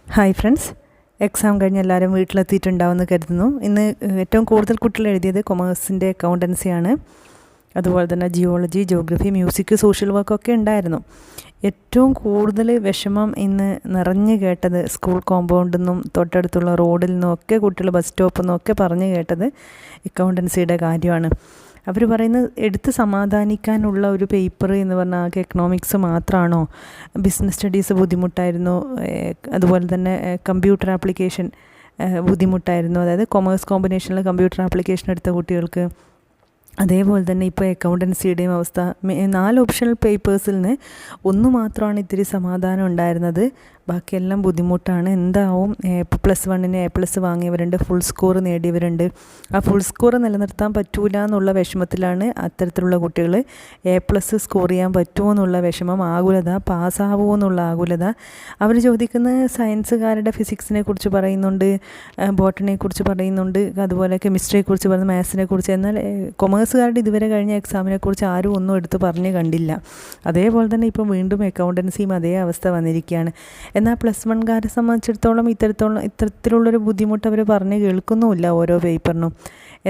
Hi friends, exam കഴിഞ്ഞ് എല്ലാവരും വീട്ടിലെത്തിയിട്ടുണ്ടാവുമെന്ന് കരുതുന്നു. ഇന്ന് ഏറ്റവും കൂടുതൽ കുട്ടികൾ എഴുതിയത് കൊമേഴ്സിൻ്റെ അക്കൗണ്ടൻസിയാണ്. അതുപോലെ തന്നെ ജിയോളജി, ജോഗ്രഫി, മ്യൂസിക്, സോഷ്യൽ വർക്കൊക്കെ ഉണ്ടായിരുന്നു. ഏറ്റവും കൂടുതൽ വിഷമം ഇന്ന് നിറഞ്ഞു കേട്ടത് സ്കൂൾ കോമ്പൗണ്ടിൽ നിന്നും തൊട്ടടുത്തുള്ള റോഡിൽ നിന്നും ഒക്കെ കുട്ടികൾ ബസ് സ്റ്റോപ്പിൽ നിന്നൊക്കെ പറഞ്ഞു കേട്ടത് അക്കൗണ്ടൻസിയുടെ കാര്യമാണ്. അവർ പറയുന്നത് എടുത്ത് സമാധാനിക്കാനുള്ള ഒരു പേപ്പർ എന്ന് പറഞ്ഞാൽ ആകെ എക്കണോമിക്സ് മാത്രമാണോ, ബിസിനസ് സ്റ്റഡീസ് ബുദ്ധിമുട്ടായിരുന്നു, അതുപോലെ തന്നെ കമ്പ്യൂട്ടർ ആപ്ലിക്കേഷൻ ബുദ്ധിമുട്ടായിരുന്നു. അതായത് കൊമേഴ്സ് കോമ്പിനേഷനിൽ കമ്പ്യൂട്ടർ ആപ്ലിക്കേഷൻ എടുത്ത കുട്ടികൾക്ക്. അതേപോലെ തന്നെ ഇപ്പോൾ അക്കൗണ്ടൻസിയുടെയും അവസ്ഥ 4 ഓപ്ഷണൽ പേപ്പേഴ്സിൽ നിന്ന് ഒന്ന് മാത്രമാണ് ഇത്തിരി സമാധാനം ഉണ്ടായിരുന്നത്. ബാക്കിയെല്ലാം ബുദ്ധിമുട്ടാണ്. എന്താവും, +1 A+ വാങ്ങിയവരുണ്ട്, ഫുൾ സ്കോർ നേടിയവരുണ്ട്. ആ ഫുൾ സ്കോർ നിലനിർത്താൻ പറ്റൂല എന്നുള്ള വിഷമത്തിലാണ് അത്തരത്തിലുള്ള കുട്ടികൾ. A+ സ്കോർ ചെയ്യാൻ പറ്റുമോ എന്നുള്ള വിഷമം, ആകുലത, പാസ്സാവുമോ എന്നുള്ള ആകുലത. അവർ ചോദിക്കുന്ന സയൻസുകാരുടെ ഫിസിക്സിനെ കുറിച്ച് പറയുന്നുണ്ട്, ബോട്ടണിയെ കുറിച്ച് പറയുന്നുണ്ട്, അതുപോലെ കെമിസ്ട്രിയെ കുറിച്ച് പറയുന്നു, മാത്സിനെ കുറിച്ച്. എന്നാൽ കൊമേഴ്സുകാരുടെ ഇതുവരെ കഴിഞ്ഞ എക്സാമിനെ കുറിച്ച് ആരും ഒന്നും എടുത്ത് പറഞ്ഞ് കണ്ടില്ല. അതേപോലെ തന്നെ ഇപ്പം വീണ്ടും അക്കൗണ്ടൻസിയും അതേ അവസ്ഥ വന്നിരിക്കുകയാണ്. എന്നാൽ +1കാരെ സംബന്ധിച്ചിടത്തോളം ഇത്തരത്തിലുള്ളൊരു ബുദ്ധിമുട്ട് അവർ പറഞ്ഞ് കേൾക്കുന്നുമില്ല ഓരോ പേപ്പറിനും.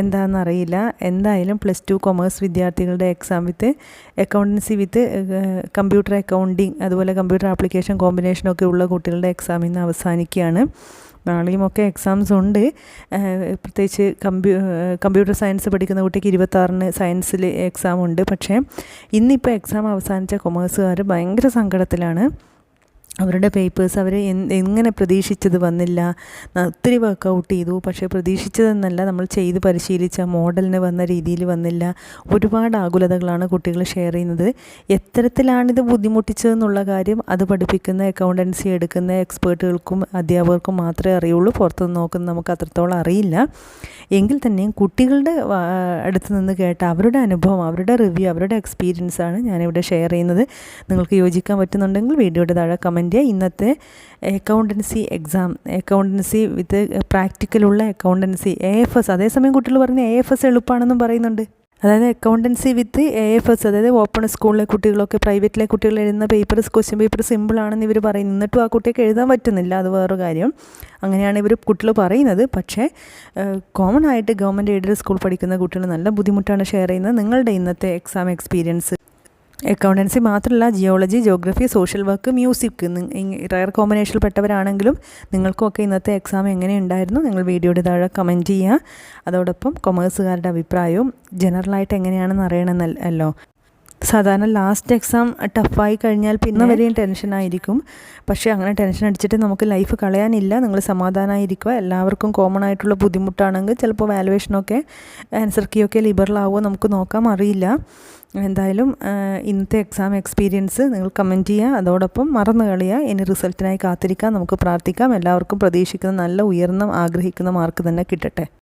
എന്താണെന്നറിയില്ല. എന്തായാലും +2 കൊമേഴ്സ് വിദ്യാർത്ഥികളുടെ exam with accountancy with computer accounting, അതുപോലെ കമ്പ്യൂട്ടർ ആപ്ലിക്കേഷൻ കോമ്പിനേഷനൊക്കെ ഉള്ള കുട്ടികളുടെ എക്സാം ഇന്ന് അവസാനിക്കുകയാണ്. നാളെയും ഒക്കെ എക്സാംസ് ഉണ്ട്. പ്രത്യേകിച്ച് കമ്പ്യൂട്ടർ സയൻസ് പഠിക്കുന്ന കുട്ടിക്ക് 26-ന് സയൻസിൽ എക്സാം ഉണ്ട്. പക്ഷേ ഇന്നിപ്പോൾ എക്സാം അവസാനിച്ച കൊമേഴ്സുകാർ ഭയങ്കര സങ്കടത്തിലാണ്. അവരുടെ പേപ്പേഴ്സ് അവർ എങ്ങനെ പ്രതീക്ഷിച്ചത് വന്നില്ല. ഒത്തിരി വർക്കൗട്ട് ചെയ്തു, പക്ഷേ പ്രതീക്ഷിച്ചതെന്നല്ല, നമ്മൾ ചെയ്ത് പരിശീലിച്ച മോഡലിന് വന്ന രീതിയിൽ വന്നില്ല. ഒരുപാട് ആകുലതകളാണ് കുട്ടികൾ ഷെയർ ചെയ്യുന്നത്. എത്തരത്തിലാണിത് ബുദ്ധിമുട്ടിച്ചതെന്നുള്ള കാര്യം അത് പഠിപ്പിക്കുന്ന അക്കൗണ്ടൻസി എടുക്കുന്ന എക്സ്പേർട്ടുകൾക്കും അധ്യാപകർക്കും മാത്രമേ അറിയുള്ളൂ. പുറത്തുനിന്ന് നോക്കുന്ന നമുക്ക് അത്രത്തോളം അറിയില്ല. എങ്കിൽ തന്നെയും കുട്ടികളുടെ അടുത്ത് നിന്ന് കേട്ട അവരുടെ അനുഭവം, അവരുടെ റിവ്യൂ, അവരുടെ എക്സ്പീരിയൻസാണ് ഞാനിവിടെ ഷെയർ ചെയ്യുന്നത്. നിങ്ങൾക്ക് യോജിക്കാൻ പറ്റുന്നുണ്ടെങ്കിൽ വീഡിയോയുടെ താഴെ കമൻറ്റ്. ഇന്നത്തെ അക്കൗണ്ടൻസി എക്സാം, അക്കൗണ്ടൻസി വിത്ത് പ്രാക്ടിക്കലുള്ള അക്കൗണ്ടൻസി AFS, അതേസമയം കുട്ടികൾ പറയുന്നത് AFS എളുപ്പമാണെന്നും പറയുന്നുണ്ട്. അതായത് അക്കൗണ്ടൻസി വിത്ത് AFS, അതായത് ഓപ്പൺ സ്കൂളിലെ കുട്ടികളൊക്കെ, പ്രൈവറ്റിലെ കുട്ടികൾ എഴുതുന്ന ക്വസ്റ്റ്യൻ പേപ്പർ സിമ്പിളാണെന്ന് ഇവർ പറയുന്നു. എന്നിട്ടും ആ കുട്ടിക്ക് എഴുതാൻ പറ്റുന്നില്ല. അത് വേറൊരു കാര്യം. അങ്ങനെയാണ് ഇവർ കുട്ടികൾ പറയുന്നത്. പക്ഷേ കോമൺ ആയിട്ട് ഗവൺമെൻറ് എയ്ഡഡ് സ്കൂൾ പഠിക്കുന്ന കുട്ടികൾ നല്ല ബുദ്ധിമുട്ടാണ് ഷെയർ ചെയ്യുന്നത്. നിങ്ങളുടെ ഇന്നത്തെ എക്സാം എക്സ്പീരിയൻസ്, അക്കൗണ്ടൻസി മാത്രമല്ല geology, geography, social work, music, rare കോമ്പിനേഷനിൽ പെട്ടവരാണെങ്കിലും നിങ്ങൾക്കൊക്കെ ഇന്നത്തെ എക്സാം എങ്ങനെയുണ്ടായിരുന്നു നിങ്ങൾ വീഡിയോയുടെ താഴെ കമൻറ്റ് ചെയ്യുക. അതോടൊപ്പം കൊമേഴ്സുകാരുടെ അഭിപ്രായവും ജനറലായിട്ട് എങ്ങനെയാണെന്ന് അറിയണമെന്നല്ലോ. സാധാരണ ലാസ്റ്റ് എക്സാം ടഫായി കഴിഞ്ഞാൽ പിന്നെ വരെയും ടെൻഷനായിരിക്കും. പക്ഷേ അങ്ങനെ ടെൻഷൻ അടിച്ചിട്ട് നമുക്ക് ലൈഫ് കളയാനില്ല. നിങ്ങൾ സമാധാനമായിരിക്കുക. എല്ലാവർക്കും കോമൺ ആയിട്ടുള്ള ബുദ്ധിമുട്ടാണെങ്കിൽ ചിലപ്പോൾ വാലുവേഷനൊക്കെ ആൻസർ കീയൊക്കെ ലിബറൽ ആവുമോ നമുക്ക് നോക്കാം, അറിയില്ല. എന്തായാലും ഇന്നത്തെ എക്സാം എക്സ്പീരിയൻസ് നിങ്ങൾ കമൻറ്റ് ചെയ്യുക. അതോടൊപ്പം മറന്നു കളയുക. ഇനി റിസൾട്ടിനായി കാത്തിരിക്കാം, നമുക്ക് പ്രാർത്ഥിക്കാം. എല്ലാവർക്കും പ്രതീക്ഷിക്കുന്ന നല്ല ഉയർന്ന ആഗ്രഹിക്കുന്ന മാർക്ക് തന്നെ കിട്ടട്ടെ.